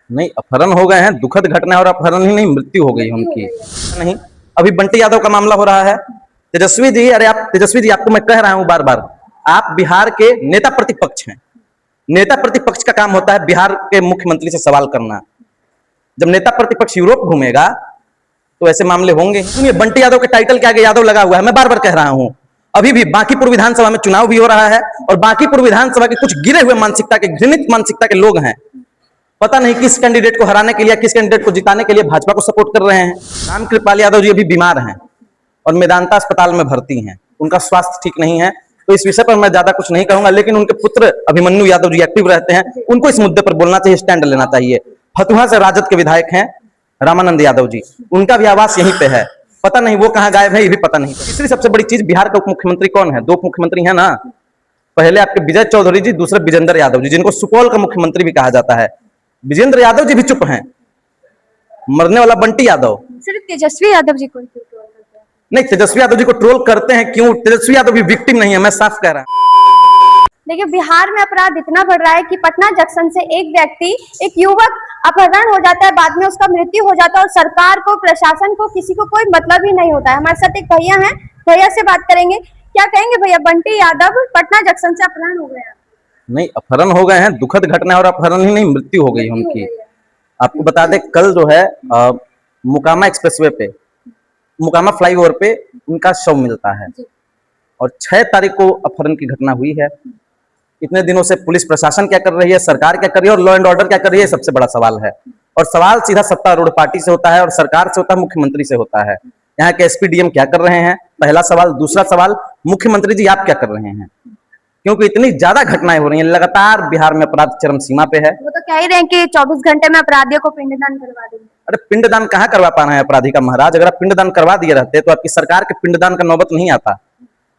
नहीं, अपहरण हो गए हैं, दुखद घटना है और अपहरण ही नहीं, मृत्यु हो गई उनकी। नहीं, अभी बंटी यादव का मामला हो रहा है। तेजस्वी जी, अरे आप तेजस्वी जी, आपको मैं कह रहा हूं बार बार, आप बिहार के नेता प्रतिपक्ष हैं। नेता प्रतिपक्ष का काम होता है बिहार के मुख्यमंत्री से सवाल करना। जब नेता प्रतिपक्ष यूरोप घूमेगा तो ऐसे मामले होंगे। सुनिए, बंटी यादव के टाइटल के आगे यादव लगा हुआ है, मैं बार बार कह रहा हूं। अभी भी बांकीपुर विधानसभा में चुनाव भी हो रहा है और बांकीपुर विधानसभा के कुछ गिरे हुए मानसिकता के, घृणित मानसिकता के लोग हैं। पता नहीं किस कैंडिडेट को हराने के लिए, किस कैंडिडेट को जिताने के लिए भाजपा को सपोर्ट कर रहे हैं। रामकृपाल यादव जी अभी बीमार हैं और मेदांता अस्पताल में भर्ती हैं, उनका स्वास्थ्य ठीक नहीं है। तो इस विषय पर मैं ज्यादा कुछ नहीं कहूंगा, लेकिन उनके पुत्र अभिमन्यु यादव जी एक्टिव रहते हैं, उनको इस मुद्दे पर बोलना चाहिए, स्टैंड लेना चाहिए। फतुहा से राजद के विधायक हैं रामानंद यादव जी, उनका भी आवास यहीं पे है, पता नहीं वो कहां गायब है, ये भी पता नहीं। तीसरी सबसे बड़ी चीज, बिहार के उप मुख्यमंत्री कौन है? दो उप मुख्यमंत्री हैं ना, पहले आपके विजय चौधरी जी, दूसरे विजेंद्र यादव जी, जिनको सुपौल का मुख्यमंत्री भी कहा जाता है। विजेंद्र यादव जी भी चुप हैं, मरने वाला बंटी यादव। सिर्फ तेजस्वी यादव जी को ट्रोल करते हैं? नहीं, तेजस्वी यादव जी को ट्रोल करते हैं क्यों? तेजस्वी यादव भी विक्टिम नहीं है, मैं साफ कह रहा हूं। देखिए, बिहार में अपराध इतना बढ़ रहा है कि पटना जंक्शन से एक व्यक्ति, एक युवक अपहरण हो जाता है, बाद में उसका मृत्यु हो जाता है और सरकार को, प्रशासन को, किसी को कोई मतलब ही नहीं होता है। हमारे साथ एक भैया हैं, भैया से बात करेंगे। क्या कहेंगे भैया, बंटी यादव पटना जंक्शन से अपहरण हो गया? नहीं, अपहरण हो गए हैं, दुखद घटना है और अपहरण ही नहीं, मृत्यु हो गई उनकी। आपको बता दें, कल जो है मुकामा एक्सप्रेसवे पे, मुकामा फ्लाईओवर पे उनका शव मिलता है और 6 तारीख को अपहरण की घटना हुई है। इतने दिनों से पुलिस प्रशासन क्या कर रही है, सरकार क्या कर रही है और लॉ एंड ऑर्डर क्या कर रही है, सबसे बड़ा सवाल है। और सवाल सीधा सत्तारूढ़ पार्टी से होता है और सरकार से होता है, मुख्यमंत्री से होता है। यहाँ के एसपी डीएम क्या कर रहे हैं, पहला सवाल। दूसरा सवाल, मुख्यमंत्री जी आप क्या कर रहे हैं? क्योंकि इतनी ज्यादा घटनाएं हो रही हैं, लगातार बिहार में अपराध चरम सीमा पे है। वो तो कह ही रहे हैं कि 24 घंटे में अपराधियों को पिंडदान करवा देंगे। अरे पिंडदान कहाँ करवा पा रहे हैं अपराधी का महाराज? अगर आप पिंडदान करवा दिए रहते तो आपकी सरकार के पिंडदान का नौबत नहीं आता।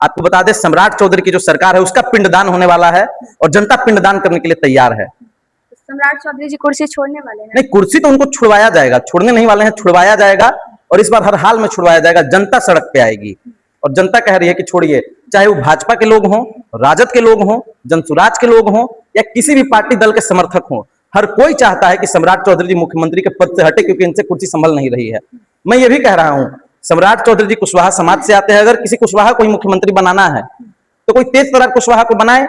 आपको बता दें, सम्राट चौधरी की जो सरकार है उसका पिंडदान होने वाला है और जनता पिंडदान करने के लिए तैयार है। सम्राट चौधरी जी कुर्सी छोड़ने वाले हैं? नहीं, कुर्सी तो उनको छुड़वाया जाएगा, छोड़ने नहीं वाले हैं, छुड़वाया जाएगा और इस बार हर हाल में छुड़वाया जाएगा। जनता सड़क पे आएगी और जनता कह रही है कि छोड़िए, चाहे वो भाजपा के लोग हों, राजद के लोग हों, जनसुराज के लोग हों या किसी भी पार्टी दल के समर्थक हों, हर कोई चाहता है कि सम्राट चौधरी जी मुख्यमंत्री के पद से हटे, क्योंकि इनसे कुर्सी संभल नहीं रही है। मैं ये भी कह रहा हूं, सम्राट चौधरी जी कुशवाहा समाज से आते हैं। अगर किसी कुशवाहा को ही मुख्यमंत्री बनाना है तो कोई तेज तर्रार कुशवाहा को बनाए,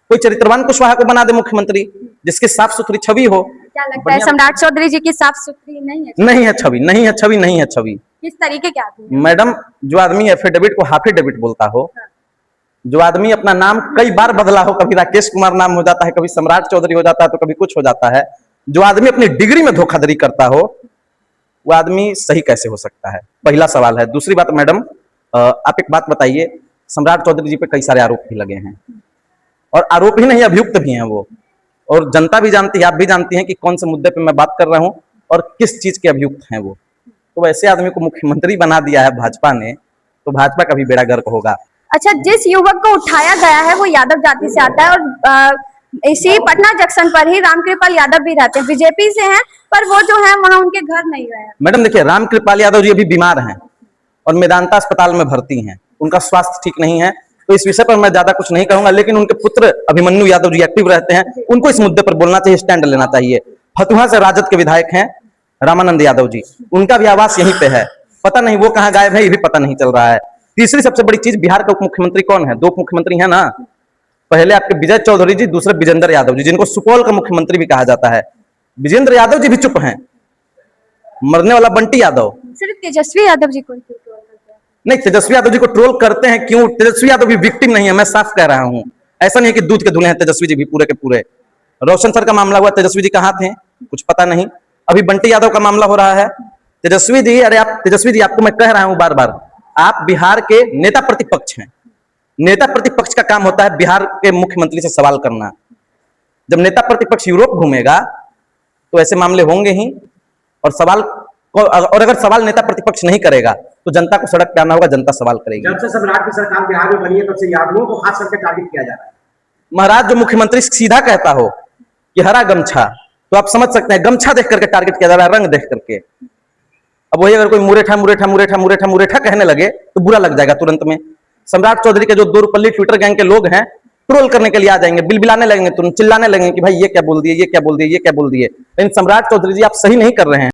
कोई चरित्रवान कुशवाहा को बना दे मुख्यमंत्री, जिसकी साफ सुथरी छवि हो। क्या लगता है सम्राट चौधरी जी की साफ सुथरी नहीं है? नहीं है छवि, नहीं है छवि, नहीं है छवि। किस तरीके के आदमी हैं? मैडम, जो आदमी एफिडेविट को हाफिडेविट बोलता हो, जो आदमी अपना नाम कई बार बदला हो, कभी राकेश कुमार नाम हो जाता है, कभी सम्राट चौधरी हो जाता है, तो कभी कुछ हो जाता है, जो आदमी अपनी डिग्री में धोखाधड़ी करता हो, वो आदमी सही कैसे हो सकता है? पहला सवाल है। दूसरी बात, मैडम आप एक बात बताइए, सम्राट चौधरी जी पे कई सारे आरोप भी लगे हैं और आरोप ही नहीं, अभियुक्त भी हैं वो, और जनता भी जानती है, आप भी जानती हैं कि कौन से मुद्दे पे मैं बात कर रहा हूं और किस चीज के अभियुक्त हैं वो। तो वैसे आदमी को मुख्यमंत्री बना दिया है भाजपा ने, तो भाजपा का भी बेड़ा गर्क होगा। अच्छा, जिस युवक को उठाया गया है वो यादव जाति से आता है और इसी पटना जंक्शन पर ही रामकृपाल यादव भी रहते हैं, बीजेपी से हैं, पर वो जो है वहाँ उनके घर नहीं गए। मैडम देखिए, रामकृपाल यादव जी अभी बीमार हैं और मेदांता अस्पताल में भर्ती हैं, उनका स्वास्थ्य ठीक नहीं है। तो इस विषय पर मैं ज्यादा कुछ नहीं कहूंगा, लेकिन उनके पुत्र अभिमन्यु यादव जी एक्टिव रहते हैं, उनको इस मुद्दे पर बोलना चाहिए, स्टैंड लेना चाहिए। फतुहा से राजद के विधायक हैं रामानंद यादव जी, उनका भी आवास यहीं पे है, पता नहीं वो कहां गायब है, ये भी पता नहीं चल रहा है। तीसरी सबसे बड़ी चीज, बिहार के उप मुख्यमंत्री कौन है? दो उप मुख्यमंत्री हैं ना, पहले आपके विजय चौधरी जी, दूसरे विजेंद्र यादव जी, जिनको सुपौल का मुख्यमंत्री भी कहा जाता है। विजेंद्र यादव जी भी चुप हैं, मरने वाला बंटी यादव। सिर्फ तेजस्वी यादव जी को ट्रोल करते हैं? नहीं, तेजस्वी यादव जी को ट्रोल करते हैं क्यों? तेजस्वी यादव भी विक्टिम नहीं है, मैं साफ कह रहा हूं। ऐसा नहीं है कि दूध के धुले हैं तेजस्वी जी भी पूरे के पूरे। रोशन सर का मामला हुआ, तेजस्वी जी कहाँ थे? कुछ पता नहीं। अभी बंटी यादव का मामला हो रहा है। तेजस्वी जी, अरे आप तेजस्वी जी, आपको मैं कह रहा हूं बार बार, आप बिहार के नेता प्रतिपक्ष हैं। नेता प्रतिपक्ष का काम होता है बिहार के मुख्यमंत्री से सवाल करना। जब नेता प्रतिपक्ष यूरोप घूमेगा तो ऐसे मामले होंगे ही, और सवाल और अगर सवाल नेता प्रतिपक्ष नहीं करेगा तो जनता को सड़क पे आना होगा, जनता सवाल करेगी। जब से सम्राट की सरकार बिहार में बनी है तब से यादवों को खास करके टारगेट किया जा रहा है। महाराज, जो मुख्यमंत्री सीधा कहता हो कि हरा गमछा, तो आप समझ सकते हैं गमछा देख करके टारगेट किया जा रहा है, रंग देख करके। अब वही अगर कोई मुरेठा मुरेठा मुरेठा मुरेठा मुरेठा कहने लगे तो बुरा लग जाएगा तुरंत में। सम्राट चौधरी के जो दूरपल्ली ट्विटर गैंग के लोग हैं, ट्रोल करने के लिए आ जाएंगे, बिलबिलाने लगेंगे, तुरंत चिल्लाने लगेंगे कि भाई ये क्या बोल दिए, ये क्या बोल दिए, ये क्या बोल दिए। लेकिन सम्राट चौधरी जी आप सही नहीं कर रहे हैं।